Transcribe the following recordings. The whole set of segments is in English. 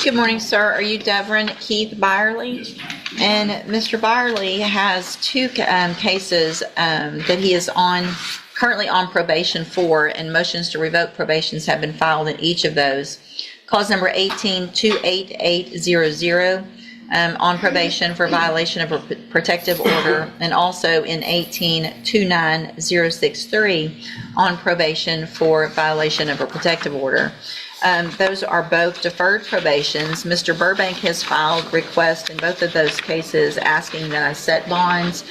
Good morning, sir. Are you Devin Keith Byerly? And Mr. Byerly has two cases that he is currently on probation for, and motions to revoke probations have been filed in each of those. Cause number 18-28800 on probation for violation of a protective order, and also in 18-29063 on probation for violation of a protective order. Those are both deferred probations. Mr. Burbank has filed requests in both of those cases asking that I set bonds.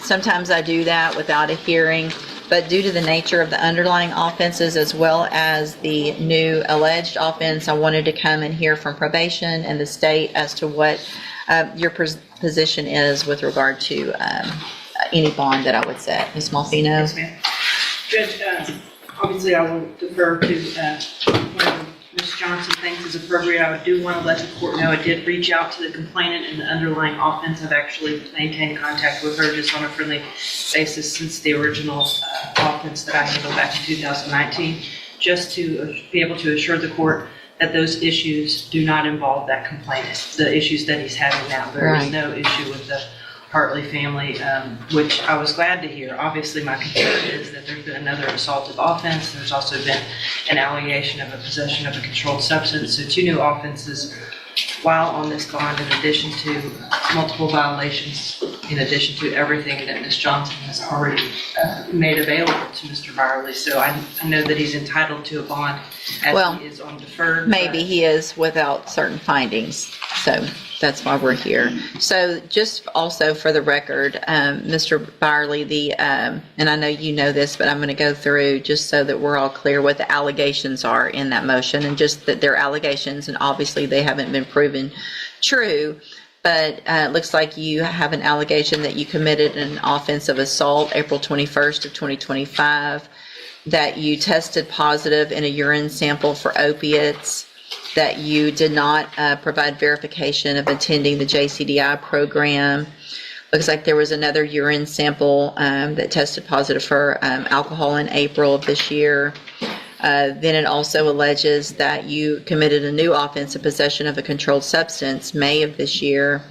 Sometimes I do that without a hearing, but due to the nature of the underlying offenses as well as the new alleged offense, I wanted to come and hear from probation and the state as to what your position is with regard to any bond that I would set. Ms. Malfino? Yes, ma'am. Judge, obviously I will defer to whatever Ms. Johnson thinks is appropriate. I do want to let the court know I did reach out to the complainant in the underlying offense. I've actually maintained contact with her just on a friendly basis since the original offense that I handled back in 2019, just to be able to assure the court that those issues do not involve that complainant, the issues that he's having now. There is no issue with the Hartley family, which I was glad to hear. Obviously, my concern is that there's been another assaultive offense. There's also been an allegation of a possession of a controlled substance. So 2 new offenses while on this bond, in addition to multiple violations, in addition to everything that Ms. Johnson has already made available to Mr. Byerly. So I know that he's entitled to a bond as he is on deferred. Maybe he is without certain findings. So that's why we're here. So just also for the record, Mr. Byerly, and I know you know this, but I'm going to go through just so that we're all clear what the allegations are in that motion, and just that they're allegations, and obviously they haven't been proven true. But it looks like you have an allegation that you committed an offense of assault April 21st of 2025, that you tested positive in a urine sample for opiates, that you did not provide verification of attending the JCDI program. Looks like there was another urine sample that tested positive for alcohol in April of this year. Then it also alleges that you committed a new offense of possession of a controlled substance, May of this year,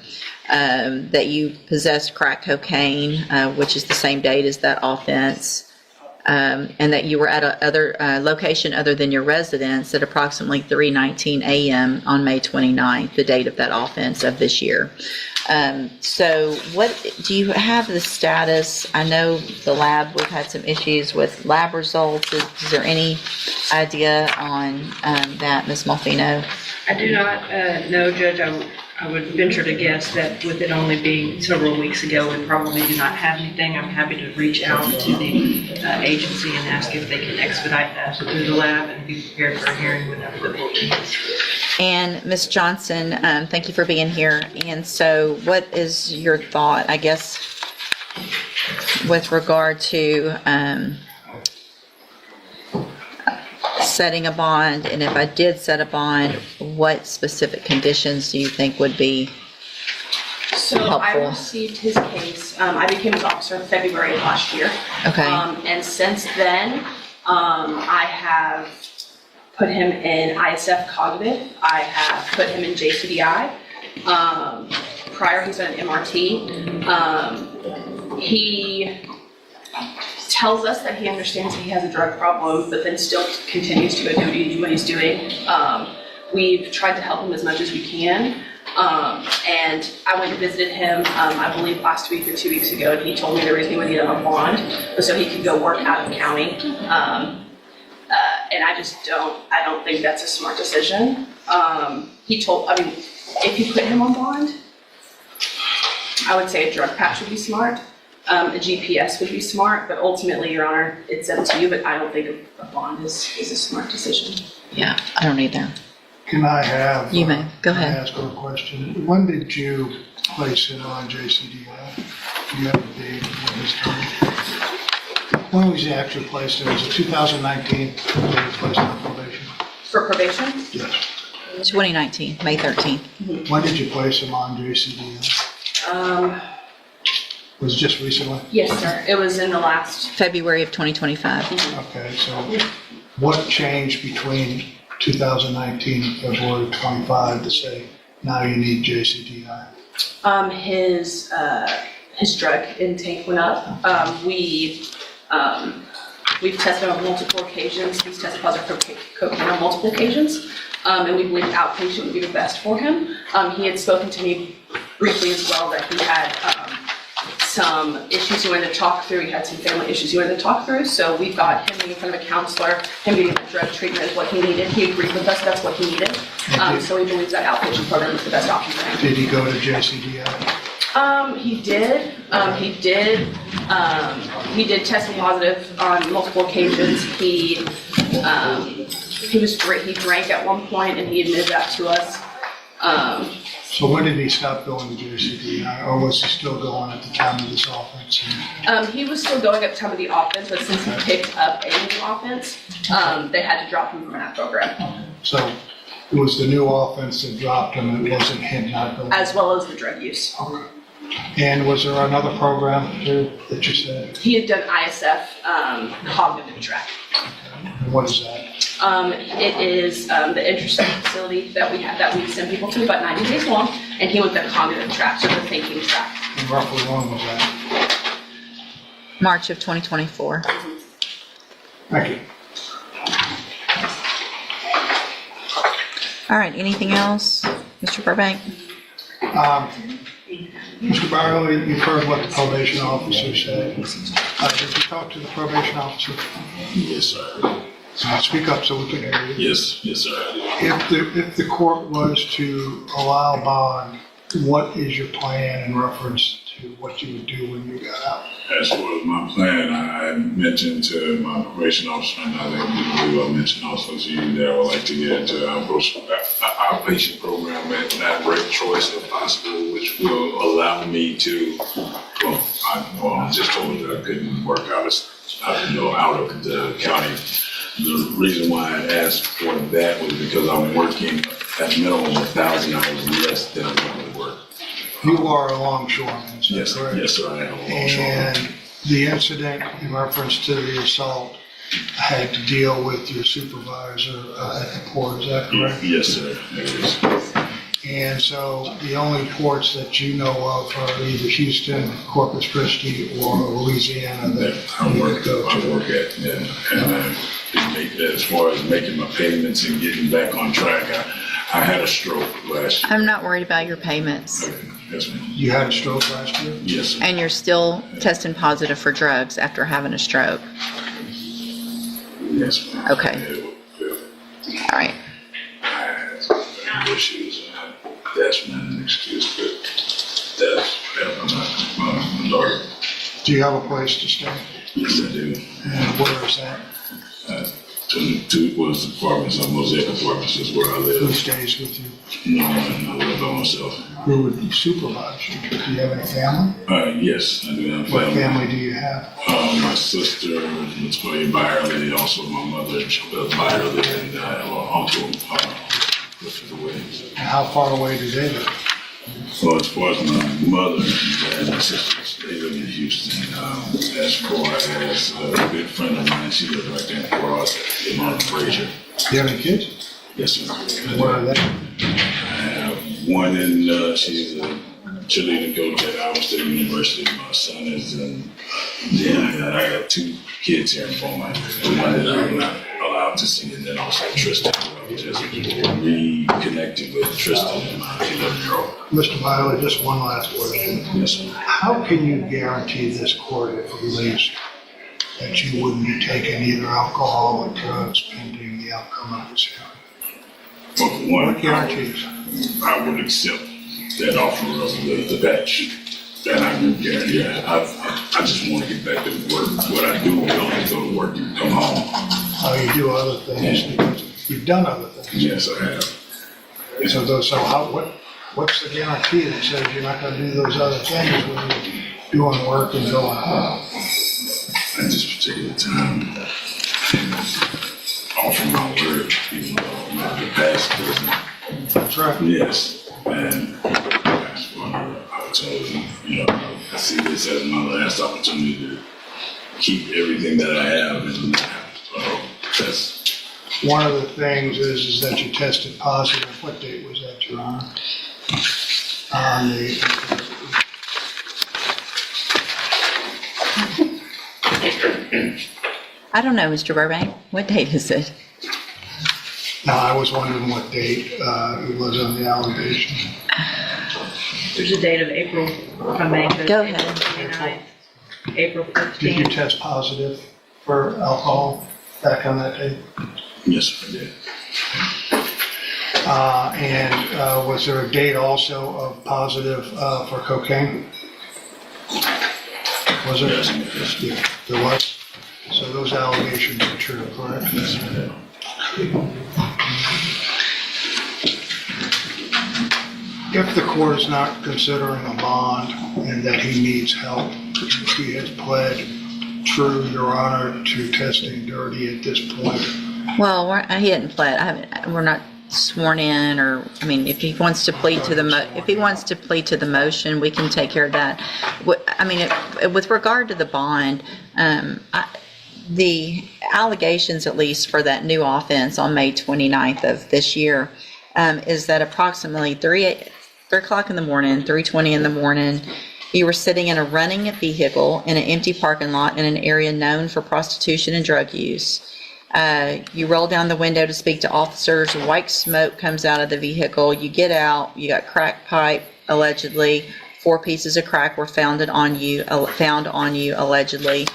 that you possessed crack cocaine, which is the same date as that offense. And that you were at another location other than your residence at approximately 3:19 a.m. on May 29th, the date of that offense of this year. So what do you have the status? I know the lab, we've had some issues with lab results. Is there any idea on that, Ms. Malfino? I do not know, Judge. I would venture to guess that with it only being several weeks ago, we probably do not have anything. I'm happy to reach out to the agency and ask if they can expedite that through the lab and be prepared for a hearing whenever the board is. And Ms. Johnson, thank you for being here. And so what is your thought, I guess, with regard to setting a bond, and if I did set a bond, what specific conditions do you think would be helpful? I received his case. I became his officer in February of last year. Okay. And since then, I have put him in ISF cognitive. I have put him in JCDI. Prior, he's been an MRT. He tells us that he understands that he has a drug problem, but then still continues to go do what he's doing. We've tried to help him as much as we can. And I went and visited him, I believe last week or 2 weeks ago, and he told me the reason he would need a bond was so he could go work out of the county. And I don't think that's a smart decision. If you put him on bond, I would say a drug patch would be smart. A GPS would be smart, but ultimately, Your Honor, it's up to you, but I don't think a bond is a smart decision. Yeah, I don't either. Can I have? You may. Go ahead. Can I ask her a question? When did you place him on JCDI? Do you have a date of when this started? When was he actually placed in? Was it 2019 when he was placed on probation? For probation? Yes. 2019, May 13th. When did you place him on JCDI? Was it just recently? Yes, sir. It was in the last February of 2025. Okay, so what changed between 2019, February 25, to say, now you need JCDI? His drug intake went up. We've tested on multiple occasions. He's tested positive for cocaine on multiple occasions. And we believe outpatient would be the best for him. He had spoken to me briefly as well that he had some issues he wanted to talk through. He had some family issues he wanted to talk through. So we got him in front of a counselor, him getting the drug treatment is what he needed. He agreed with us, that's what he needed. So he believes that outpatient program is the best option for him. Did he go to JCDI? He did. He did test positive on multiple occasions. He drank at one point and he admitted that to us. So when did he stop going to JCDI, or was he still going at the time of this offense? He was still going at the time of the offense, but since he picked up a new offense, they had to drop him from that program. So it was the new offense that dropped him, it wasn't him not going? As well as the drug use. And was there another program too that you said? He had done ISF, cognitive track. And what is that? It is the interest facility that we send people to, about 90 days long, and he went the cognitive track, so the thinking track. And roughly when was that? March of 2024. Thank you. All right, anything else? Mr. Burbank? Mr. Byerly, you've heard what the probation officer said. Did you talk to the probation officer? Yes, sir. Speak up so we can hear you. Yes, sir. If the court was to allow bond, what is your plan in reference to what you would do when you got out? As far as my plan, I mentioned to my probation officer, and I believe I mentioned also to you that I would like to get into an outpatient program at that rate choice if possible, which will allow me to, I just told her that I couldn't work out of the county. The reason why I asked for that was because I'm working at minimum 1,000 hours less than I'm going to work. You are a longshoreman, is that Yes, correct? yes, sir, I am a longshoreman. And the incident in reference to the assault had to deal with your supervisor at the port, is that correct? Yes, sir, it is. And so the only ports that you know of are either Houston, Corpus Christi, or Louisiana that I you would go to. work at, yeah. And as far as making my payments and getting back on track, I had a stroke last year. I'm not worried about your payments. Okay, yes, ma'am. You had a stroke last year? Yes, sir. And you're still testing positive for drugs after having a stroke. Yes, ma'am. Okay. Yeah. All right. I had some issues. That's not an excuse, but that's my daughter. Do you have a place to stay? Yes, I do. And where is that? 22 was apartments, Mosaic Apartments is where I Who live. stays with you? No, I live by myself. Who would supervise you? Do you have any family? Yes, I do have What family. family do you have? My sister, Latoya Byerly, also my mother, Byerly, and also Clifford Williams. And how far away do they live? So as far as my mother and my sisters, they live in Houston. As far as a good friend of mine, she lives right there in Cross, in Mount Fraser. Do you have any kids? Yes, sir. Where are they? I have one in, she's a cheerleading coach at Iowa State University. My son is in, I got two kids here in Beaumont. One that I'm not allowed to see, and then also Tristan. I just reconnected with Tristan, my 11-year-old. Mr. Byerly, just one last question. Yes, sir. How can you guarantee this court, if released, that you wouldn't be taking either alcohol or drugs pending the outcome of this hearing? Well, for one, What guarantees? I would accept that offer of the batch. And I can guarantee, I just want to get back to work. What I do, I don't go to work and come home. You do other things because you've done other things. Yes, I have. What's the guarantee that says you're not going to do those other things when you're doing work and going home? At this particular time, offer my word, even though my past doesn't. That's right. Yes, and that's what I told him. I see this as my last opportunity to keep everything that I have, and that's One of the things is that you tested positive. What date was that, Your Honor? On the, I don't know, Mr. Burbank. What date is it? no, I was wondering what date it was on the allegation. There's a date of April, if I may. Go April ahead. 29th, April Did you 15th. test positive for alcohol back on that date? Yes, I did. And was there a date also of positive for cocaine? Was there? Yes. Yeah, there was. So those allegations are true, correct? Yes, I did. If the court is not considering a bond and that he needs help, he has pled true, Your Honor, to testing dirty at this point. Well, he hadn't pled. We're not sworn in, or I mean, if he wants to plead to the motion, we can take care of that. I mean, with regard to the bond, the allegations, at least for that new offense on May 29th of this year, is that approximately 3 o'clock in the morning, 3:20 in the morning, you were sitting in a running vehicle in an empty parking lot in an area known for prostitution and drug use. You roll down the window to speak to officers. White smoke comes out of the vehicle. You get out. You got crack pipe, allegedly. 4 pieces of crack were found on you, allegedly.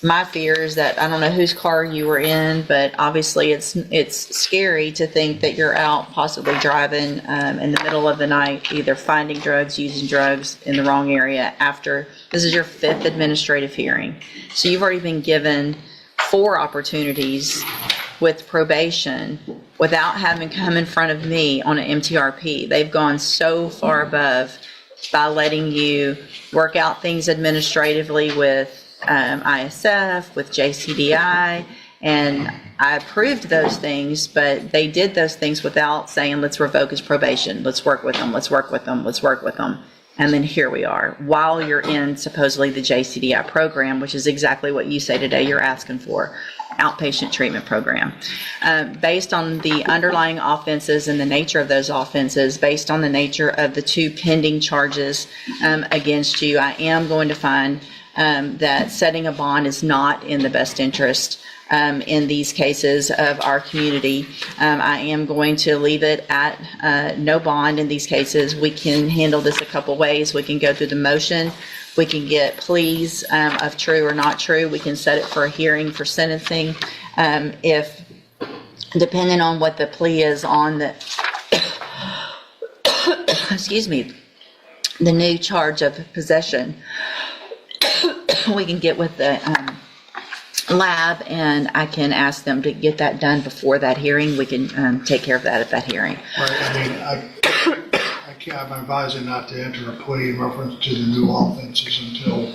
My fear is that I don't know whose car you were in, but obviously it's scary to think that you're out possibly driving in the middle of the night, either finding drugs, using drugs in the wrong area after. This is your 5th administrative hearing. So you've already been given 4 opportunities with probation without having come in front of me on an MTRP. They've gone so far above by letting you work out things administratively with ISF, with JCDI, and I approved those things, but they did those things without saying, let's revoke his probation, let's work with them, let's work with them, let's work with them. And then here we are, while you're in supposedly the JCDI program, which is exactly what you say today you're asking for, outpatient treatment program. Based on the underlying offenses and the nature of those offenses, based on the nature of the 2 pending charges against you, I am going to find that setting a bond is not in the best interest in these cases of our community. I am going to leave it at no bond in these cases. We can handle this a couple ways. We can go through the motion. We can get pleas of true or not true. We can set it for a hearing for sentencing. If, depending on what the plea is on the, excuse me, the new charge of possession, we can get with the lab and I can ask them to get that done before that hearing. We can take care of that at that hearing. Right, I mean, I'm advising not to enter a plea in reference to the new offenses until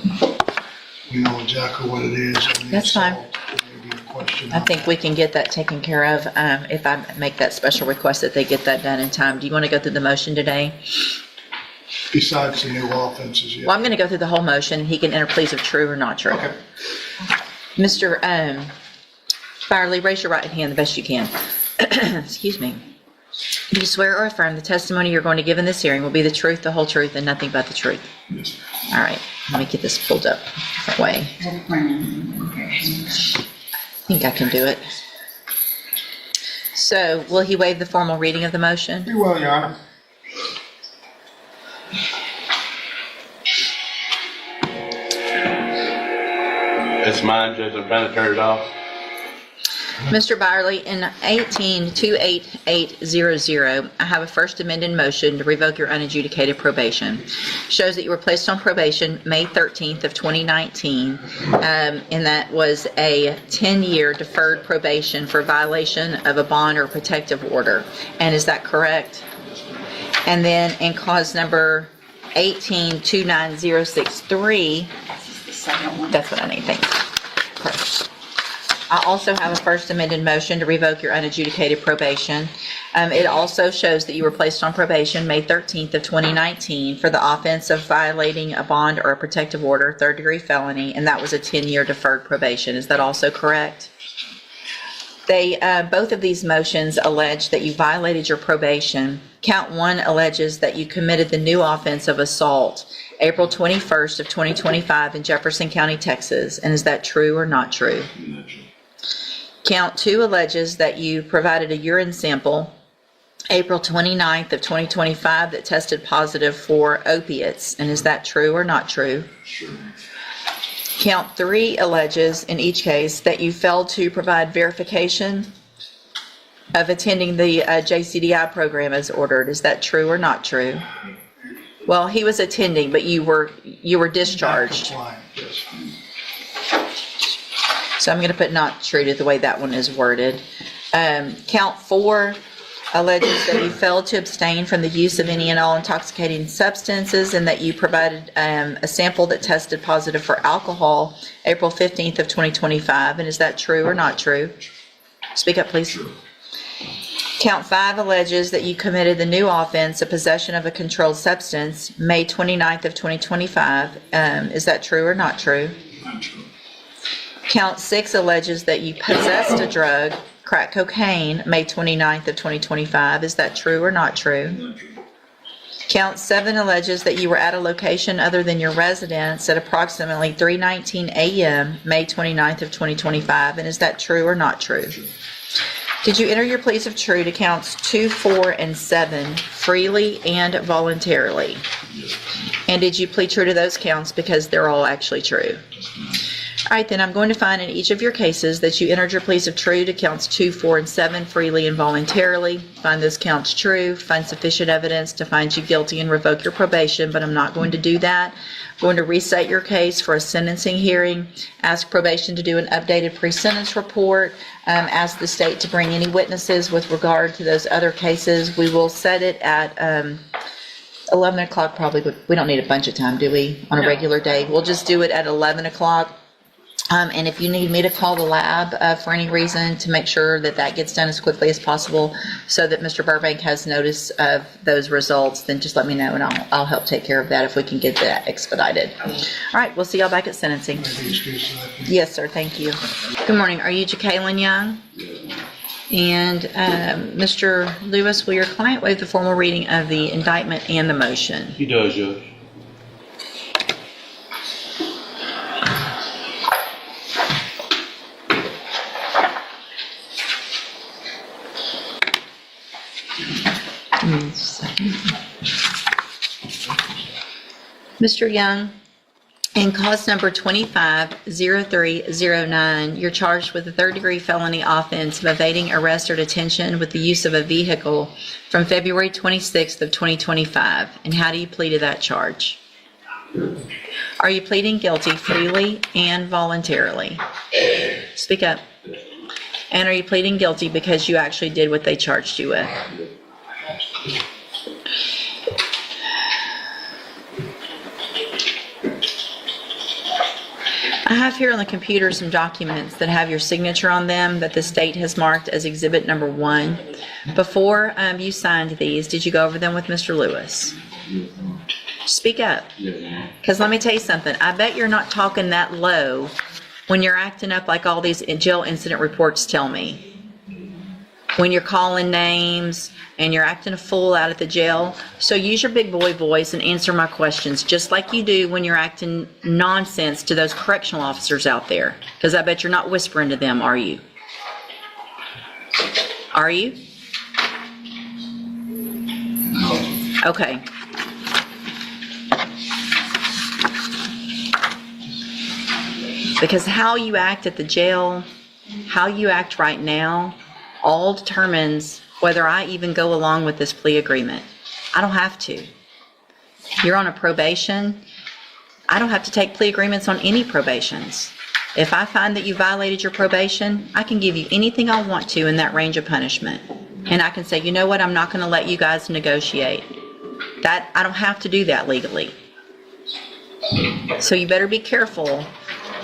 we know exactly what it is. And That's fine. there may be a question I on think that. we can get that taken care of if I make that special request that they get that done in time. Do you want to go through the motion today? Besides the new offenses, yeah. Well, I'm going to go through the whole motion. He can enter pleas of true or not true. Okay. Mr. Byerly, raise your right hand the best you can. Excuse me. Do you swear or affirm the testimony you're going to give in this hearing will be the truth, the whole truth, and nothing but the truth? Yes. All right, let me get this pulled up that way. I think I can do it. So, will he waive the formal reading of the motion? Be well, Your Honor. It's mine, Judge. I'm trying to turn it off. Mr. Byerly, in 18-28800, I have a first amended motion to revoke your unadjudicated probation. Shows that you were placed on probation May 13th of 2019, and that was a 10-year deferred probation for violation of a bond or protective order. And is that correct? And then in cause number 18-29063, that's what I need, thanks. Correct. I also have a first amended motion to revoke your unadjudicated probation. It also shows that you were placed on probation May 13th of 2019 for the offense of violating a bond or a protective order, 3rd-degree felony, and that was a 10-year deferred probation. Is that also correct? They, both of these motions allege that you violated your probation. Count 1 alleges that you committed the new offense of assault April 21st of 2025 in Jefferson County, Texas. And is that true or not true? Not true. Count 2 alleges that you provided a urine sample April 29th of 2025 that tested positive for opiates. And is that true or not true? Sure. Count 3 alleges, in each case, that you failed to provide verification of attending the JCDI program as ordered. Is that true or not true? Well, he was attending, but you were discharged. Not compliant, yes. So I'm going to put not true to the way that one is worded. Count 4 alleges that you failed to abstain from the use of any and all intoxicating substances and that you provided a sample that tested positive for alcohol April 15th of 2025. And is that true or not true? Speak up, please. True. Count 5 alleges that you committed the new offense of possession of a controlled substance May 29th of 2025. Is that true or not true? Not true. Count 6 alleges that you possessed a drug, crack cocaine, May 29th of 2025. Is that true or not true? Not true. Count 7 alleges that you were at a location other than your residence at approximately 3:19 a.m., May 29th of 2025. And is that true or not true? True. Did you enter your pleas of true to counts 2, 4, and 7 freely and voluntarily? Yes. And did you plead true to those counts because they're all actually true? All right, then I'm going to find in each of your cases that you entered your pleas of true to counts 2, 4, and 7 freely and voluntarily. Find those counts true, find sufficient evidence to find you guilty and revoke your probation, but I'm not going to do that. I'm going to reset your case for a sentencing hearing, ask probation to do an updated pre-sentence report, ask the state to bring any witnesses with regard to those other cases. We will set it at 11 o'clock probably, but we don't need a bunch of time, do we, on a No. regular day? We'll just do it at 11 o'clock. And if you need me to call the lab for any reason to make sure that that gets done as quickly as possible so that Mr. Burbank has notice of those results, then just let me know and I'll help take care of that if we can get that expedited. All right, we'll see y'all back at sentencing. Maybe excuse that. Yes, sir, thank you. Good morning. Are you Jacqueline Young? And Mr. Lewis, will your client waive the formal reading of the indictment and the motion? He does, Judge. Give me a second. Mr. Young, in cause number 250309, you're charged with a third-degree felony offense of evading arrest or detention with the use of a vehicle from February 26th of 2025. And how do you plead to that charge? Are you pleading guilty freely and voluntarily? Speak up. And are you pleading guilty because you actually did what they charged you with? I have here on the computer some documents that have your signature on them that the state has marked as exhibit number 1. Before you signed these, did you go over them with Mr. Lewis? Speak up. Because let me tell you something. I bet you're not talking that low when you're acting up like all these jail incident reports tell me. When you're calling names and you're acting a fool out at the jail. So use your big boy voice and answer my questions just like you do when you're acting nonsense to those correctional officers out there. Because I bet you're not whispering to them, are you? Are you? Okay. Because how you act at the jail, how you act right now, all determines whether I even go along with this plea agreement. I don't have to. You're on a probation. I don't have to take plea agreements on any probations. If I find that you violated your probation, I can give you anything I want to in that range of punishment. And I can say, you know what, I'm not going to let you guys negotiate. That I don't have to do that legally. So you better be careful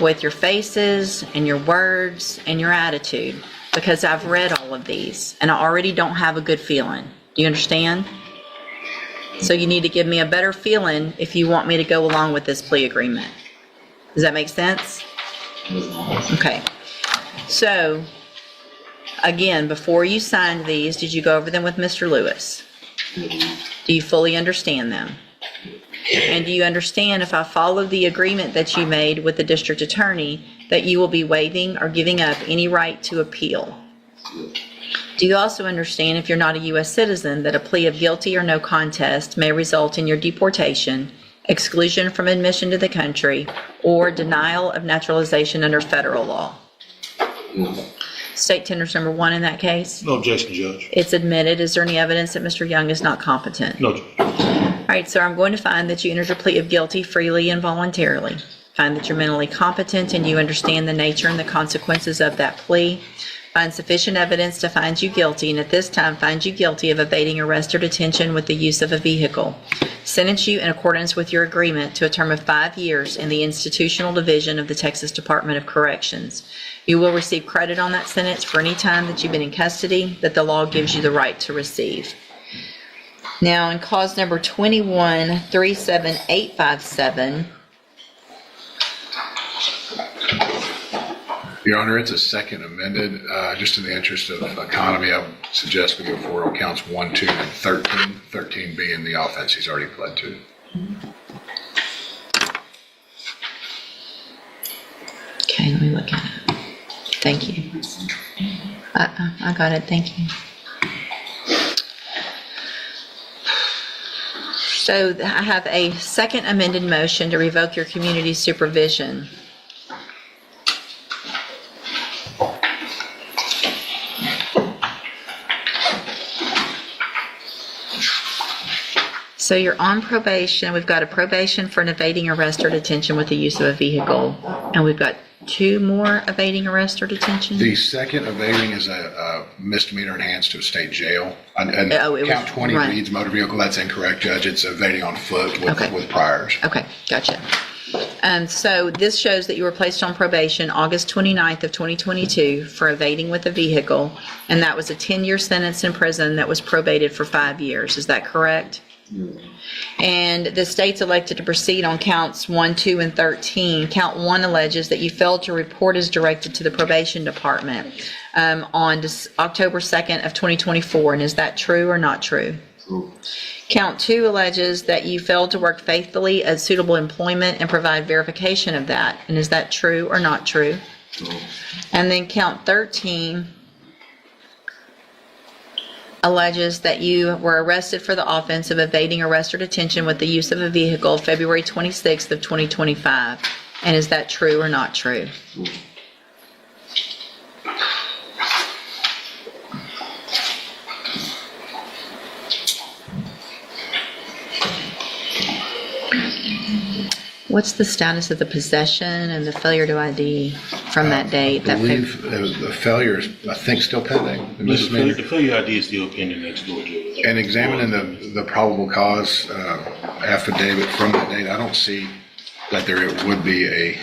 with your faces and your words and your attitude, because I've read all of these and I already don't have a good feeling. Do you understand? So you need to give me a better feeling if you want me to go along with this plea agreement. Does that make sense? Okay. So Again, before you signed these, did you go over them with Mr. Lewis? Do you fully understand them? And do you understand, if I follow the agreement that you made with the district attorney, that you will be waiving or giving up any right to appeal? Do you also understand, if you're not a U.S. citizen, that a plea of guilty or no contest may result in your deportation, exclusion from admission to the country, or denial of naturalization under federal law? State tenders number 1 in that case? No objection, Judge. It's admitted. Is there any evidence that Mr. Young is not competent? No, Judge. All right, so I'm going to find that you entered your plea of guilty freely and voluntarily. Find that you're mentally competent and you understand the nature and the consequences of that plea. Find sufficient evidence to find you guilty, and at this time find you guilty of evading arrest or detention with the use of a vehicle. Sentence you in accordance with your agreement to a term of 5 years in the institutional division of the Texas Department of Corrections. You will receive credit on that sentence for any time that you've been in custody that the law gives you the right to receive. Now, in cause number 21-37857, Your Honor, it's a second amended. Just in the interest of economy, I would suggest we go forward on counts 1, 2, and 13. 13 being the offense he's already pled to. okay, let me look at it. Thank you. I got it, thank you. So I have a second amended motion to revoke your community supervision. So you're on probation. We've got a probation for an evading arrest or detention with the use of a vehicle. And we've got 2 more evading arrest or detention? The second evading is a misdemeanor enhanced to a state jail. And Oh, it was- count 20 right. reads motor vehicle. That's incorrect, Judge. It's evading on foot Okay. with priors. Okay, gotcha. So this shows that you were placed on probation August 29th of 2022 for evading with a vehicle, and that was a 10-year sentence in prison that was probated for 5 years. Is that correct? And the state's elected to proceed on counts 1, 2, and 13. Count 1 alleges that you failed to report as directed to the probation department on October 2nd of 2024. And is that true or not true? True. Count 2 alleges that you failed to work faithfully at suitable employment and provide verification of that. And is that true or not true? True. And then count 13 alleges that you were arrested for the offense of evading arrest or detention with the use of a vehicle February 26th of 2025. And is that true or not true? True. What's the status of the possession and the failure to ID from that date? I believe the failure is, I think, still pending. The misdemeanor. The failure ID is still pending next door, Judge. And examining the probable cause affidavit from that date, I don't see that there would be a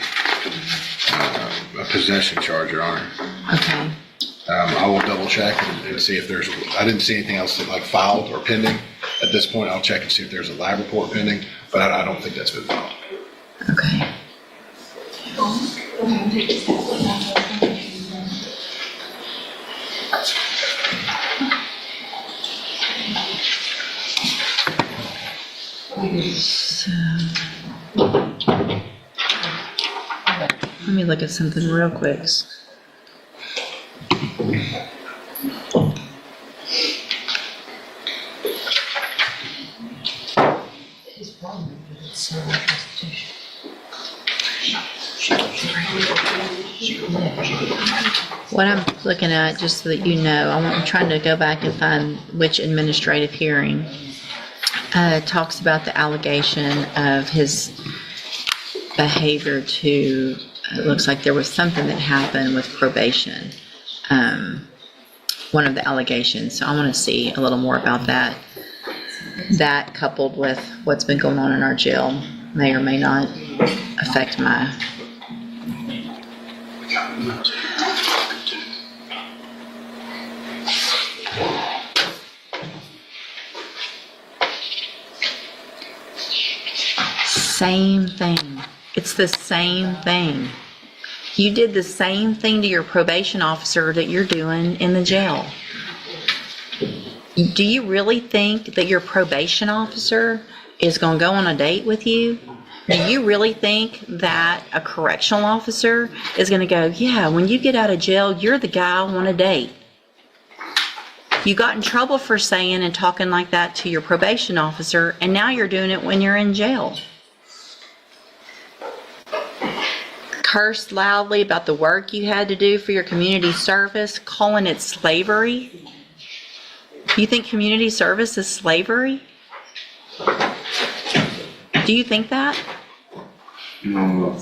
possession charge, Your Honor. Okay. I will double check and see if there's, I didn't see anything else like filed or pending. At this point, I'll check and see if there's a lab report pending, but I don't think that's been filed. Okay. So, let me look at something real quick. What I'm looking at, just so that you know, I'm trying to go back and find which administrative hearing talks about the allegation of his behavior to, it looks like there was something that happened with probation. One of the allegations. So I want to see a little more about that. That coupled with what's been going on in our jail may or may not affect my same thing. It's the same thing. You did the same thing to your probation officer that you're doing in the jail. Do you really think that your probation officer is going to go on a date with you? Do you really think that a correctional officer is going to go, yeah, when you get out of jail, you're the guy I want to date? You got in trouble for saying and talking like that to your probation officer, and now you're doing it when you're in jail. Curse loudly about the work you had to do for your community service, calling it slavery. You think community service is slavery? Do you think that? No.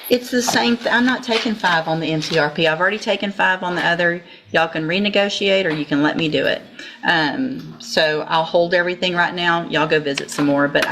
It's the same, I'm not taking 5 on the MCRP. I've already taken 5 on the other. Y'all can renegotiate or you can let me do it. So I'll hold everything right now. Y'all go visit some more, but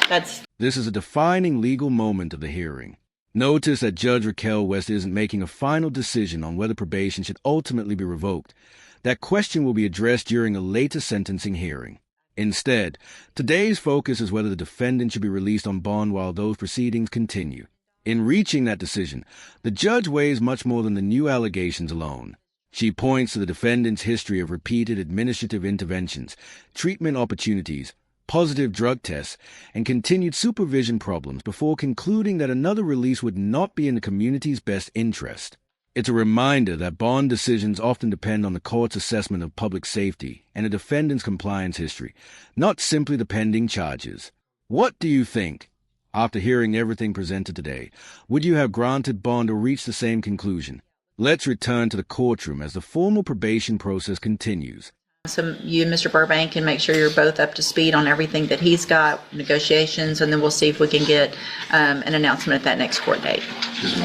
that's... This is a defining legal moment of the hearing. Notice that Judge Raquel West isn't making a final decision on whether probation should ultimately be revoked. That question will be addressed during a later sentencing hearing. Instead, today's focus is whether the defendant should be released on bond while those proceedings continue. In reaching that decision, the judge weighs much more than the new allegations alone. She points to the defendant's history of repeated administrative interventions, treatment opportunities, positive drug tests, and continued supervision problems before concluding that another release would not be in the community's best interest. It's a reminder that bond decisions often depend on the court's assessment of public safety and a defendant's compliance history, not simply the pending charges. What do you think? After hearing everything presented today, would you have granted bond or reached the same conclusion? Let's return to the courtroom as the formal probation process continues. So you and Mr. Burbank can make sure you're both up to speed on everything that he's got, negotiations, and then we'll see if we can get an announcement at that next court date.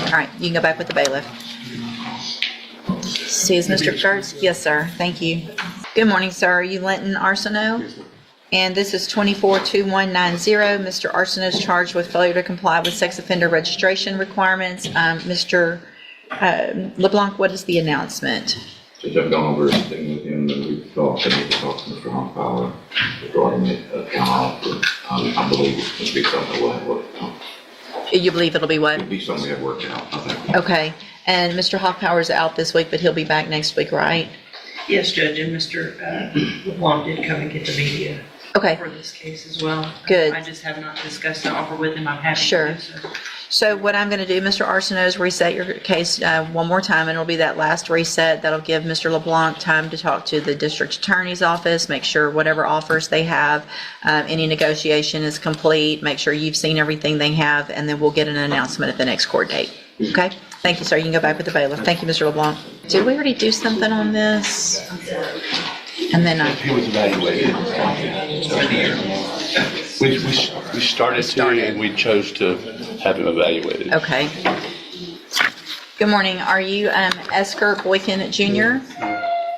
All right, you can go back with the bailiff. See, is Mr. Gertz? Yes, sir. Thank you. Good morning, sir. Are you Linton Arsenault? Yes, sir. And this is 242190. Mr. Arsenault is charged with failure to comply with sex offender registration requirements. Mr. LeBlanc, what is the announcement? Since I've gone over everything with him, and we thought I need to talk to Mr. Honkpower regarding the account offer. I believe it'll be something we'll have worked out. You believe it'll be what? It'll be something we have worked out, I think. Okay. And Mr. Honkpower's out this week, but he'll be back next week, right? Yes, Judge, and Mr. LeBlanc did come and get the media Okay. for this case as well. Good. I just have not discussed the offer with him. I'm happy Sure. to do so. So what I'm going to do, Mr. Arsenault, is reset your case one more time, and it'll be that last reset that'll give Mr. LeBlanc time to talk to the district attorney's office, make sure whatever offers they have, any negotiation is complete, make sure you've seen everything they have, and then we'll get an announcement at the next court date. Okay? Thank you, sir. You can go back with the bailiff. Thank you, Mr. LeBlanc. Did we already do something on this? And then He was evaluated. We started to, and we chose to have him evaluated. Okay. Good morning. Are you Esker Boykin Jr.?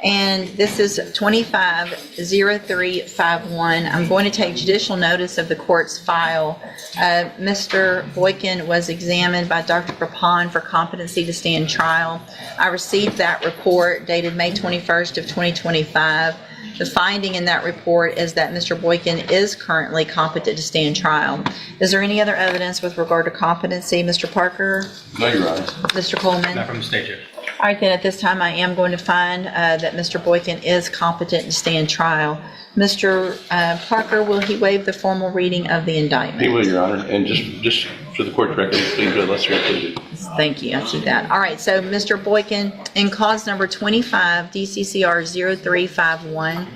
And this is 250351. I'm going to take judicial notice of the court's file. Mr. Boykin was examined by Dr. Krapon for competency to stand trial. I received that report dated May 21st of 2025. The finding in that report is that Mr. Boykin is currently competent to stand trial. Is there any other evidence with regard to competency, Mr. Parker? No, Your Honor. Mr. Coleman? Not from the state, Judge. All right, then at this time, I am going to find that Mr. Boykin is competent to stand trial. Mr. Parker, will he waive the formal reading of the indictment? He will, Your Honor. And just for the court record, please do a lesser included. Thank you, I see that. All right, so Mr. Boykin, in cause number 25, DCCR 0351,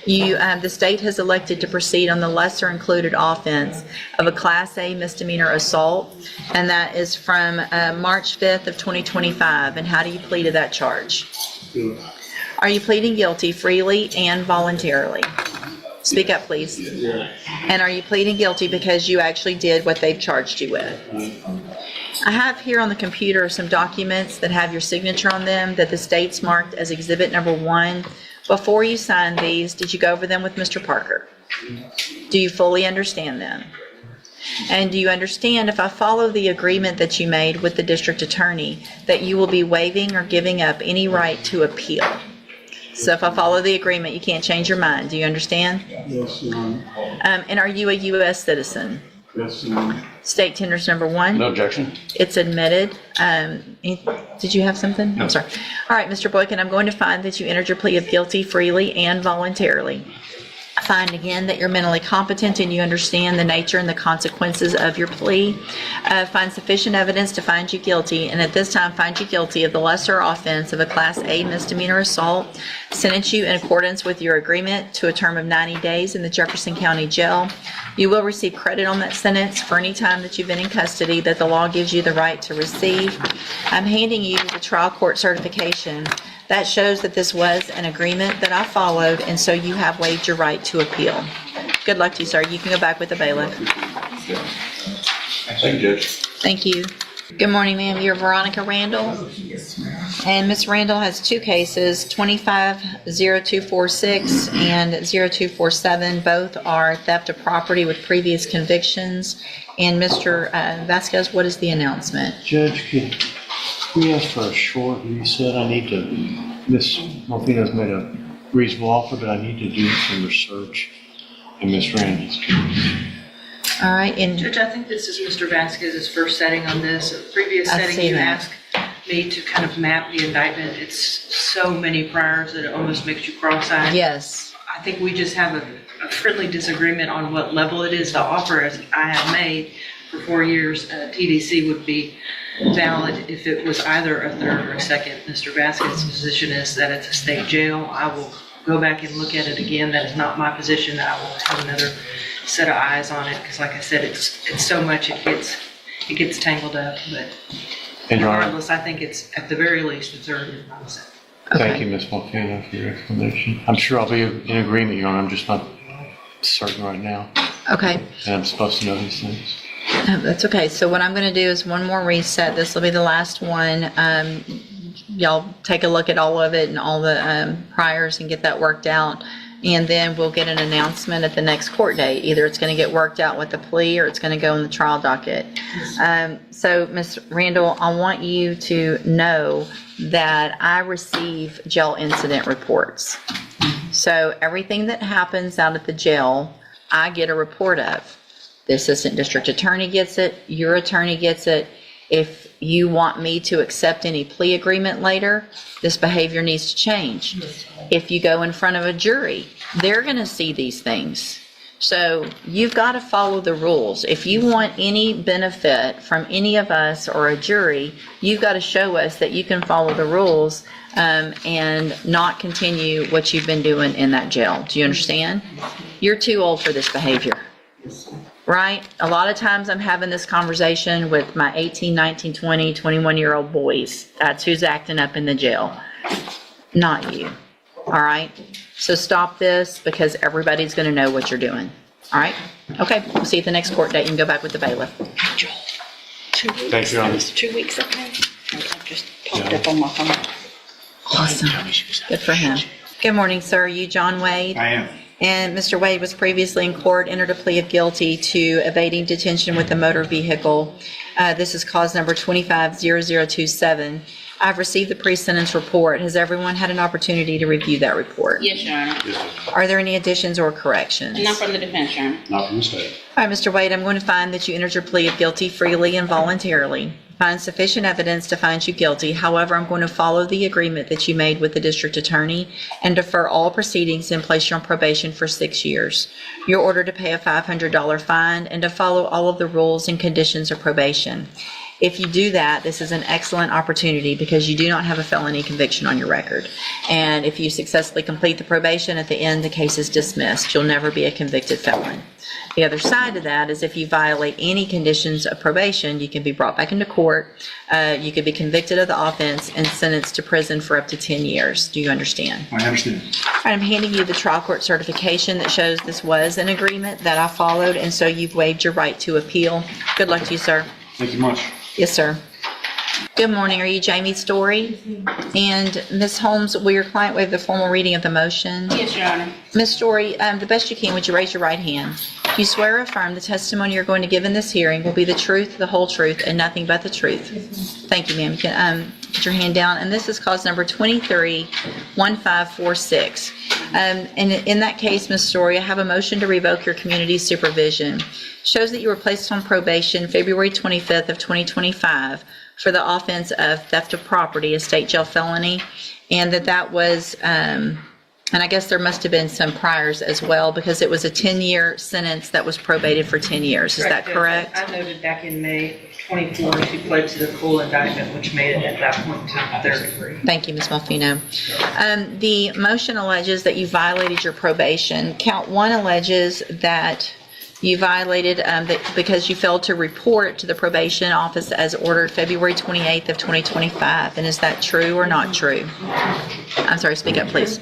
the state has elected to proceed on the lesser included offense of a Class A misdemeanor assault, and that is from March 5th of 2025. And how do you plead to that charge? Are you pleading guilty freely and voluntarily? Speak up, please. And are you pleading guilty because you actually did what they've charged you with? I have here on the computer some documents that have your signature on them that the state's marked as exhibit number 1. Before you sign these, did you go over them with Mr. Parker? Do you fully understand them? And do you understand, if I follow the agreement that you made with the district attorney, that you will be waiving or giving up any right to appeal? So if I follow the agreement, you can't change your mind. Do you understand? Yes, Your Honor. And are you a U.S. citizen? Yes. State tenders number 1. No objection? It's admitted. Did you have something? No. I'm sorry. All right, Mr. Boykin, I'm going to find that you entered your plea of guilty freely and voluntarily. I find again that you're mentally competent and you understand the nature and the consequences of your plea. Find sufficient evidence to find you guilty, and at this time find you guilty of the lesser offense of a Class A misdemeanor assault. Sentence you in accordance with your agreement to a term of 90 days in the Jefferson County Jail. You will receive credit on that sentence for any time that you've been in custody that the law gives you the right to receive. I'm handing you the trial court certification that shows that this was an agreement that I followed, and so you have waived your right to appeal. Good luck to you, sir. You can go back with the bailiff. Thank you, Judge. Thank you. Good morning, ma'am. You're Veronica Randall. And Ms. Randall has 2 cases, 250246 and 0247. Both are theft of property with previous convictions. And Mr. Vasquez, what is the announcement? Judge, could we ask for a short reset? Ms. Morfino's made a reasonable offer, but I need to do some research in Ms. Randall's case. All right, and Judge, I think this is Mr. Vasquez's first setting on this. A previous I setting, see you that. asked me to kind of map the indictment. It's so many priors that it almost makes you cross-eyed. yes, I think we just have a friendly disagreement on what level it is. The offer, as I have made for 4 years, TDC would be valid if it was either a third or a second. Mr. Vasquez's position is that it's a state jail. I will go back and look at it again. That is not my position. I will have another set of eyes on it, because like I said, it's so much it gets tangled up. But And Your Honor, regardless, I think it's at the very least a third, if not a second. thank you, Ms. Morfino, for your explanation. I'm sure I'll be in agreement, Your Honor. I'm just not certain right now, okay. and I'm supposed to know these things. That's okay. So what I'm going to do is one more reset. This will be the last one. Y'all take a look at all of it and all the priors and get that worked out. And then we'll get an announcement at the next court date. Either it's going to get worked out with the plea or it's going to go in the trial docket. So Ms. Randall, I want you to know that I receive jail incident reports. So everything that happens out at the jail, I get a report of. The assistant district attorney gets it, your attorney gets it. If you want me to accept any plea agreement later, this behavior needs to change. If you go in front of a jury, they're going to see these things. So you've got to follow the rules. If you want any benefit from any of us or a jury, you've got to show us that you can follow the rules and not continue what you've been doing in that jail. Do you understand? You're too old for this behavior. Right? A lot of times I'm having this conversation with my 18, 19, 20, 21-year-old boys. That's who's acting up in the jail. Not you. All right? So stop this, because everybody's going to know what you're doing. All right? Okay. We'll see you at the next court date. You can go back with the bailiff. Thank you, Your Honor. 2 weeks, okay? That just popped up on my phone. Awesome. Good for him. Good morning, sir. Are you John Wade? I am. And Mr. Wade was previously in court, entered a plea of guilty to evading detention with a motor vehicle. This is cause number 250027. I've received the pre-sentence report. Has everyone had an opportunity to review that report? Yes, Your Honor. Are there any additions or corrections? Not from the defense, Your Honor. Not from the state. All right, Mr. Wade, I'm going to find that you entered your plea of guilty freely and voluntarily. Find sufficient evidence to find you guilty. However, I'm going to follow the agreement that you made with the district attorney and defer all proceedings and place you on probation for 6 years. You're ordered to pay a $500 fine and to follow all of the rules and conditions of probation. If you do that, this is an excellent opportunity because you do not have a felony conviction on your record. And if you successfully complete the probation, at the end, the case is dismissed. You'll never be a convicted felon. The other side of that is if you violate any conditions of probation, you can be brought back into court, you could be convicted of the offense and sentenced to prison for up to 10 years. Do you understand? I understand. All right, I'm handing you the trial court certification that shows this was an agreement that I followed, and so you've waived your right to appeal. Good luck to you, sir. Thank you much. Yes, sir. Good morning. Are you Jamie Story? And Ms. Holmes, will your client waive the formal reading of the motion? Yes, Your Honor. Ms. Story, the best you can, would you raise your right hand? Do you swear or affirm the testimony you're going to give in this hearing will be the truth, the whole truth, and nothing but the truth? Thank you, ma'am. You can put your hand down. And this is cause number 231546. And in that case, Ms. Story, I have a motion to revoke your community supervision. Shows that you were placed on probation February 25th of 2025 for the offense of theft of property, a state jail felony, and that was, and I guess there must have been some priors as well, because it was a 10-year sentence that was probated for 10 years. Is that correct? I noted back in May 24, she pled to the full indictment, which made it at that point in time 33. Thank you, Ms. Malfino. The motion alleges that you violated your probation. Count 1 alleges that you violated because you failed to report to the probation office as ordered February 28th of 2025. And is that true or not true? I'm sorry, speak up, please.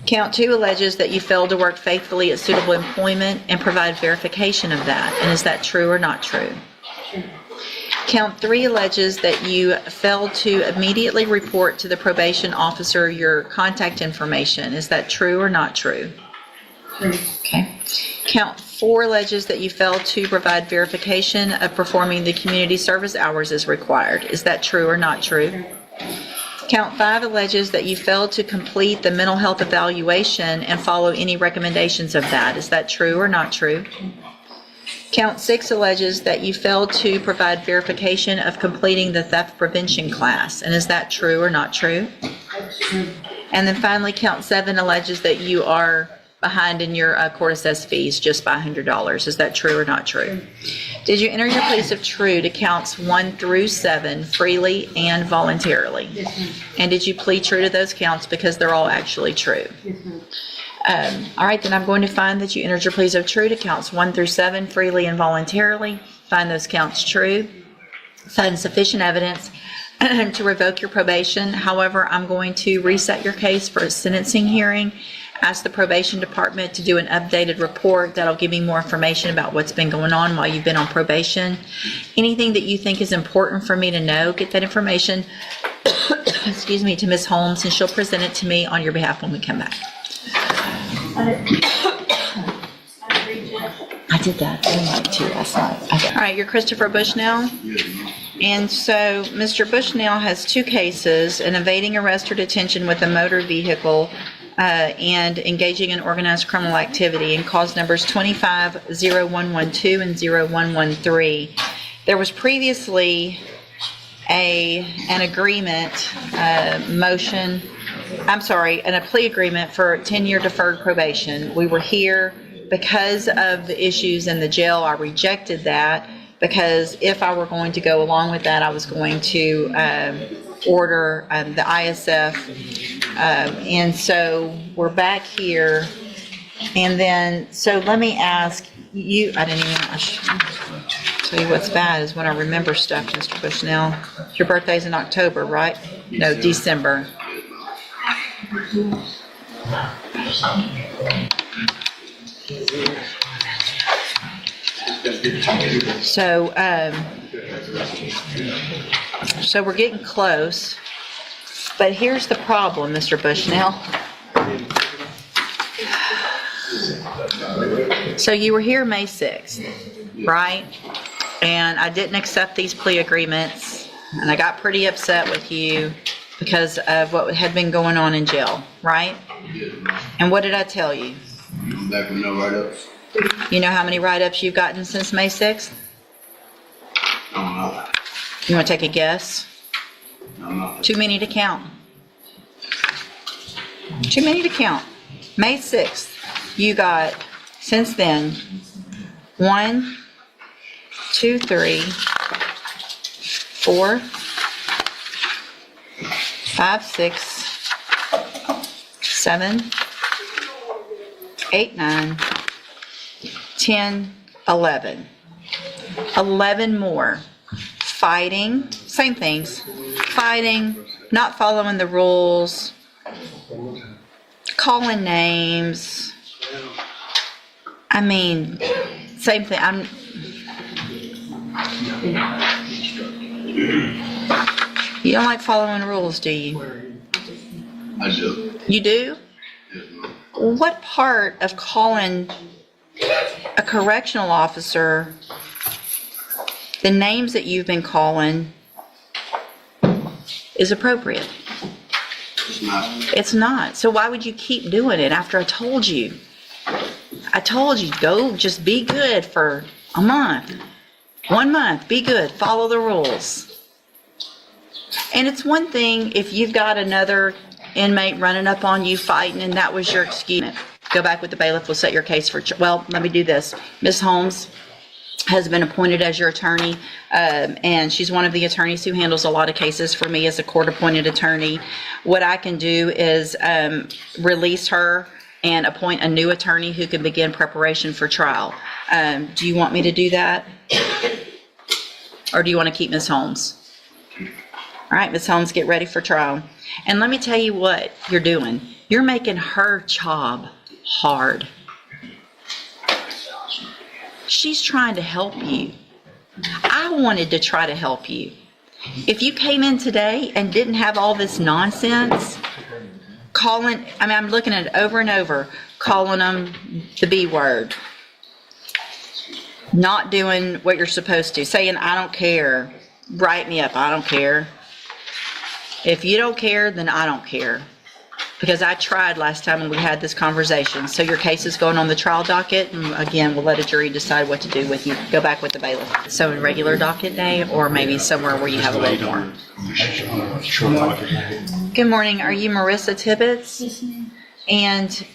Count 2 alleges that you failed to work faithfully at suitable employment and provide verification of that. And is that true or not true? Count 3 alleges that you failed to immediately report to the probation officer your contact information. Is that true or not true? Okay. Count 4 alleges that you failed to provide verification of performing the community service hours as required. Is that true or not true? Count 5 alleges that you failed to complete the mental health evaluation and follow any recommendations of that. Is that true or not true? Count 6 alleges that you failed to provide verification of completing the theft prevention class. And is that true or not true? And then finally, count 7 alleges that you are behind in your court assessed fees just by $100. Is that true or not true? Did you enter your pleas of true to counts 1 through 7 freely and voluntarily? Yes, ma'am. And did you plead true to those counts because they're all actually true? Yes, ma'am. All right, then I'm going to find that you entered your pleas of true to counts 1 through 7 freely and voluntarily. Find those counts true. Find sufficient evidence to revoke your probation. However, I'm going to reset your case for a sentencing hearing. Ask the probation department to do an updated report that'll give me more information about what's been going on while you've been on probation. Anything that you think is important for me to know, get that information, excuse me, to Ms. Holmes, and she'll present it to me on your behalf when we come back. I did that like 2 last night. Okay. All right, you're Christopher Bushnell? And so Mr. Bushnell has 2 cases, an evading arrest or detention with a motor vehicle and engaging in organized criminal activity, and cause numbers 25-0112 and 0113. There was previously an agreement motion, and a plea agreement for 10-year deferred probation. We were here because of the issues in the jail. I rejected that because if I were going to go along with that, I was going to order the ISF. And so we're back here. And then, so let me ask you, I should tell you what's bad is when I remember stuff, Mr. Bushnell. Your birthday's in October, right? No, December. So we're getting close, but here's the problem, Mr. Bushnell. So you were here May 6th, right? And I didn't accept these plea agreements, and I got pretty upset with you because of what had been going on in jail, right? And what did I tell you? Back with no write-ups? You know how many write-ups you've gotten since May 6th? No. You want to take a guess? No. Too many to count. Too many to count. May 6th, you got, since then, 1, 2, 3, 4, 5, 6, 7, 8, 9, 10, 11. 11 more. Fighting, same things. Fighting, not following the rules, calling names. I mean, same thing. You don't like following rules, do you? I do. You do? What part of calling a correctional officer the names that you've been calling is appropriate? It's not. It's not. So why would you keep doing it after I told you? I told you, go just be good for a month. 1 month, be good, follow the rules. And it's one thing if you've got another inmate running up on you fighting and that was your excuse. Go back with the bailiff, we'll set your case for, well, let me do this. Ms. Holmes has been appointed as your attorney, and she's one of the attorneys who handles a lot of cases for me as a court-appointed attorney. What I can do is release her and appoint a new attorney who can begin preparation for trial. Do you want me to do that? Or do you want to keep Ms. Holmes? All right, Ms. Holmes, get ready for trial. And let me tell you what you're doing. You're making her job hard. She's trying to help you. I wanted to try to help you. If you came in today and didn't have all this nonsense, I'm looking at it over and over, calling them the B word, not doing what you're supposed to, saying, I don't care, write me up, I don't care. If you don't care, then I don't care. Because I tried last time when we had this conversation. So your case is going on the trial docket, and again, we'll let a jury decide what to do with you. Go back with the bailiff. So in regular docket day, or maybe somewhere where you have a little more. Good morning. Are you Marissa Tibbetts? Yes, ma'am. And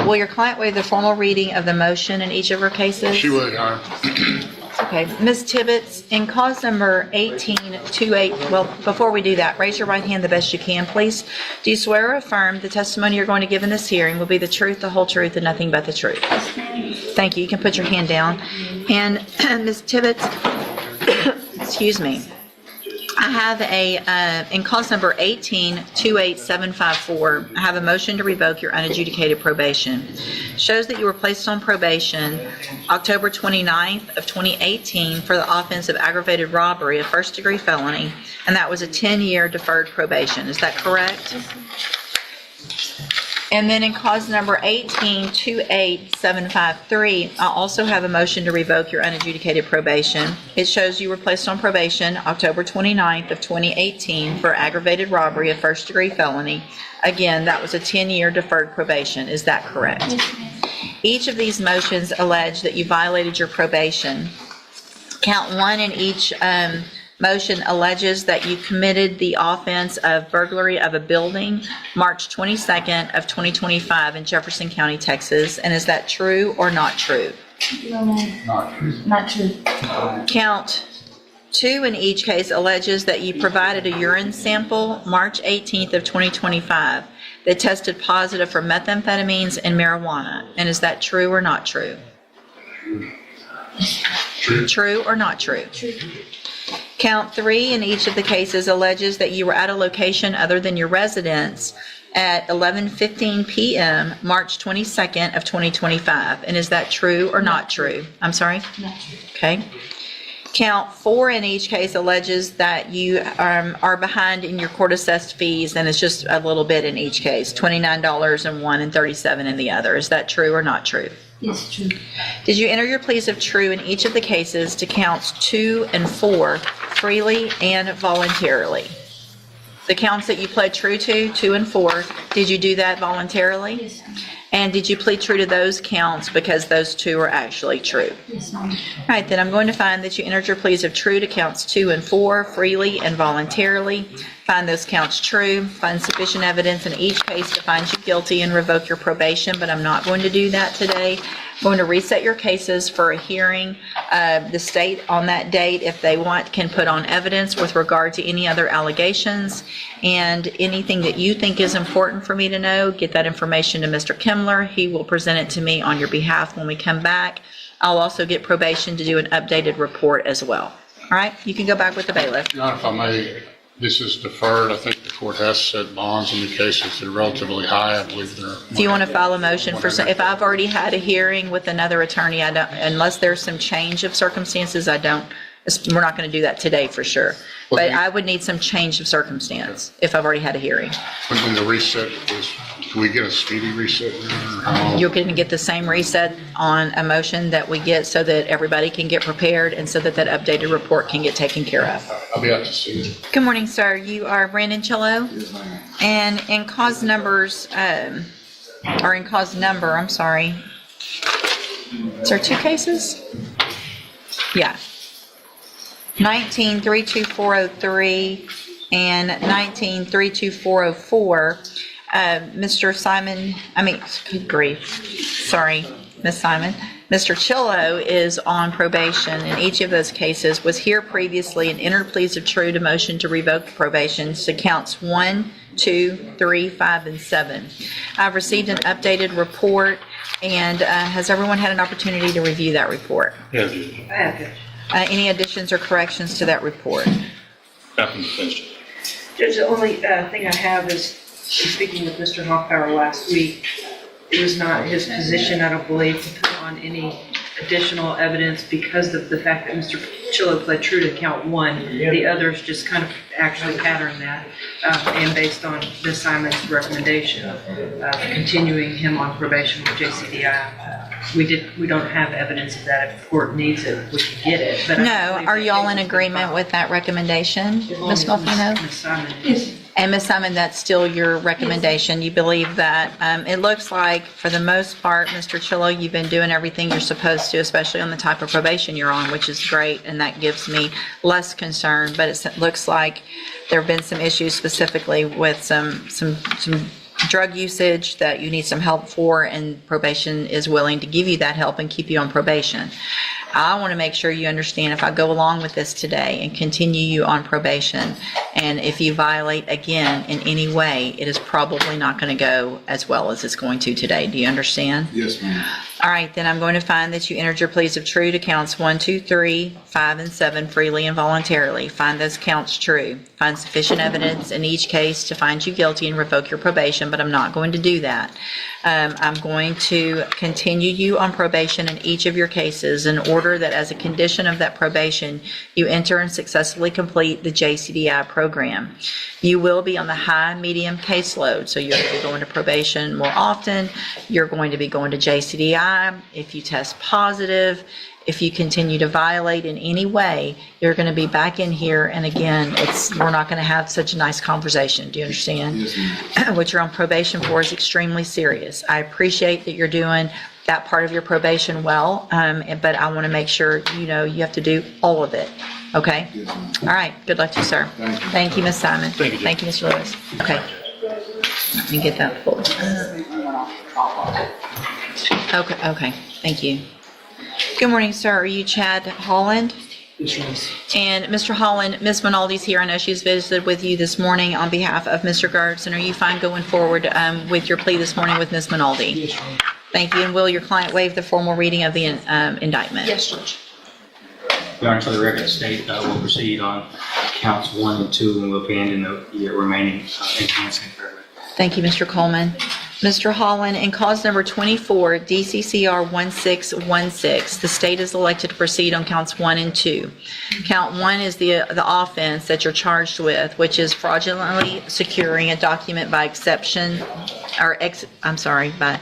will your client waive the formal reading of the motion in each of her cases? She would, Your Honor. Okay, Ms. Tibbetts, in cause number 1828, well, before we do that, raise your right hand the best you can, please. Do you swear or affirm the testimony you're going to give in this hearing will be the truth, the whole truth, and nothing but the truth? Thank you. You can put your hand down. And Ms. Tibbetts, excuse me, I have in cause number 1828754, I have a motion to revoke your unadjudicated probation. Shows that you were placed on probation October 29th of 2018 for the offense of aggravated robbery, a first-degree felony, and that was a 10-year deferred probation. Is that correct? And then in cause number 1828753, I also have a motion to revoke your unadjudicated probation. It shows you were placed on probation October 29th of 2018 for aggravated robbery, a first-degree felony. Again, that was a 10-year deferred probation. Is that correct? Yes, ma'am. Each of these motions allege that you violated your probation. Count one in each motion alleges that you committed the offense of burglary of a building March 22nd of 2025 in Jefferson County, Texas. And is that true or not true? No, ma'am. Not true. Not true. Count two in each case alleges that you provided a urine sample March 18th of 2025 that tested positive for methamphetamines and marijuana. And is that true or not true? True. True or not true? True. Count three in each of the cases alleges that you were at a location other than your residence at 11:15 p.m. March 22nd of 2025. And is that true or not true? I'm sorry? Not true. Okay. Count four in each case alleges that you are behind in your court-assessed fees, and it's just a little bit in each case, $29 in one and $37 in the other. Is that true or not true? Yes, true. Did you enter your pleas of true in each of the cases to counts 2 and 4 freely and voluntarily? The counts that you pled true to, 2 and 4, did you do that voluntarily? Yes, ma'am. And did you plead true to those counts because those two are actually true? Yes, ma'am. All right, then I'm going to find that you entered your pleas of true to counts 2 and 4 freely and voluntarily. Find those counts true, find sufficient evidence in each case to find you guilty and revoke your probation, but I'm not going to do that today. I'm going to reset your cases for a hearing. The state on that date, if they want, can put on evidence with regard to any other allegations, and anything that you think is important for me to know, get that information to Mr. Kimler. He will present it to me on your behalf when we come back. I'll also get probation to do an updated report as well. All right, you can go back with the bailiff. Your Honor, if I may, this is deferred. I think the court has set bonds in the cases that are relatively high. I believe they're. Do you want to file a motion for, if I've already had a hearing with another attorney, I don't, unless there's some change of circumstances, I don't, we're not going to do that today for sure. But I would need some change of circumstance if I've already had a hearing. When the reset was Do we get a speedy reset there, or how long? You're going to get the same reset on a motion that we get so that everybody can get prepared and so that that updated report can get taken care of. I'll be out to see you. Good morning, sir. You are Brandon Chillo? And in cause numbers, or in cause number, I'm sorry. Is there two cases? Yeah. 19-32403 and 19-32404. Good grief. Sorry, Miss Simon. Mr. Chillo is on probation in each of those cases, was here previously and entered pleas of true to motion to revoke probation to counts 1, 2, 3, 5, and 7. I've received an updated report, and has everyone had an opportunity to review that report? Yeah, I have it. Any additions or corrections to that report? nothing to finish. Judge, the only thing I have is, speaking with Mr. Hoffbauer last week, it was not his position, I don't believe, to put on any additional evidence because of the fact that Mr. Chillo pled true to count 1. The others just kind of actually patterned that, and based on Ms. Simon's recommendation of continuing him on probation with JCDI. We don't have evidence of that. If the court needs it, we can get it. But No, are y'all in agreement with that recommendation, Ms. Malfino? Ms. Simon is. And Ms. Simon, that's still your recommendation? You believe that? It looks like, for the most part, Mr. Chillo, you've been doing everything you're supposed to, especially on the type of probation you're on, which is great, and that gives me less concern. But it looks like there have been some issues specifically with some drug usage that you need some help for, and probation is willing to give you that help and keep you on probation. I want to make sure you understand, if I go along with this today and continue you on probation, and if you violate again in any way, it is probably not going to go as well as it's going to today. Do you understand? Yes, ma'am. All right, then I'm going to find that you entered your pleas of true to counts 1, 2, 3, 5, and 7 freely and voluntarily. Find those counts true. Find sufficient evidence in each case to find you guilty and revoke your probation, but I'm not going to do that. I'm going to continue you on probation in each of your cases in order that, as a condition of that probation, you enter and successfully complete the JCDI program. You will be on the high-medium caseload, so you're going to be going to probation more often. You're going to be going to JCDI. If you test positive, if you continue to violate in any way, you're going to be back in here, and again, we're not going to have such a nice conversation. Do you understand? Yes, ma'am. What you're on probation for is extremely serious. I appreciate that you're doing that part of your probation well, but I want to make sure you know you have to do all of it. Okay? Yes, ma'am. All right. Good luck to you, sir. Thank you. Thank you, Ms. Simon. Thank you, Judge. Thank you, Mr. Lewis. Okay. Let me get that pulled. Okay. Thank you. Good morning, sir. Are you Chad Holland? And Mr. Holland, Ms. Minaldi's here. I know she's visited with you this morning on behalf of Mr. Gertz. Are you fine going forward with your plea this morning with Ms. Minaldi? Yes, ma'am. Thank you. And will your client waive the formal reading of the indictment? Yes, Judge. Your Honor, for the record, the state will proceed on counts 1 and 2, and will abandon the remaining enhancement. Thank you, Mr. Coleman. Mr. Holland, in cause number 24, DCCR 1616, the state is elected to proceed on counts 1 and 2. Count 1 is the offense that you're charged with, which is fraudulently securing a document by exception, or by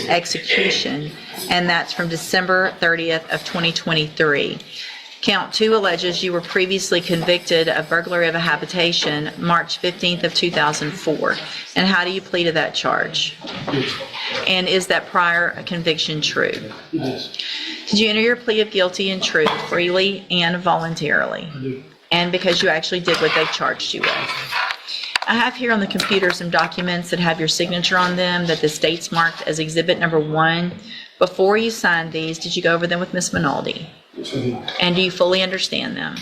execution, and that's from December 30th of 2023. Count 2 alleges you were previously convicted of burglary of a habitation March 15th of 2004. And how do you plead to that charge? And is that prior conviction true? It is. Did you enter your plea of guilty and true freely and voluntarily? I do. And because you actually did what they charged you with? I have here on the computer some documents that have your signature on them that the state's marked as exhibit number 1. Before you signed these, did you go over them with Ms. Minaldi? Yes, I do. And do you fully understand them?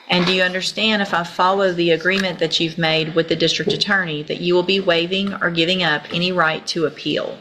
And do you understand, if I follow the agreement that you've made with the district attorney, that you will be waiving or giving up any right to appeal?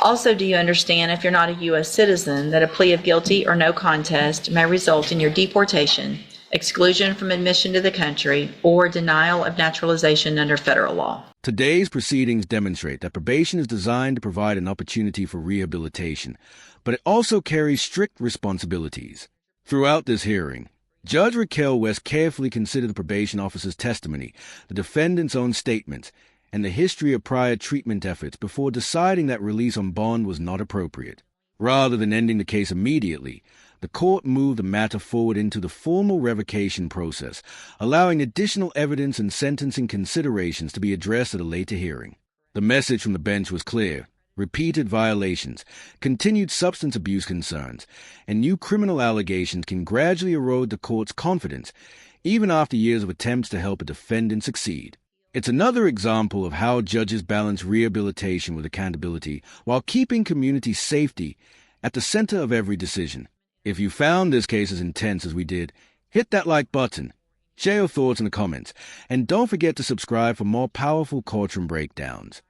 Also, do you understand, if you're not a U.S. citizen, that a plea of guilty or no contest may result in your deportation, exclusion from admission to the country, or denial of naturalization under federal law? Today's proceedings demonstrate that probation is designed to provide an opportunity for rehabilitation, but it also carries strict responsibilities. Throughout this hearing, Judge Raquel West carefully considered the probation officer's testimony, the defendant's own statements, and the history of prior treatment efforts before deciding that release on bond was not appropriate. Rather than ending the case immediately, the court moved the matter forward into the formal revocation process, allowing additional evidence and sentencing considerations to be addressed at a later hearing. The message from the bench was clear. Repeated violations, continued substance abuse concerns, and new criminal allegations can gradually erode the court's confidence, even after years of attempts to help a defendant succeed. It's another example of how judges balance rehabilitation with accountability while keeping community safety at the center of every decision. If you found this case as intense as we did, hit that like button, share your thoughts in the comments, and don't forget to subscribe for more powerful courtroom breakdowns.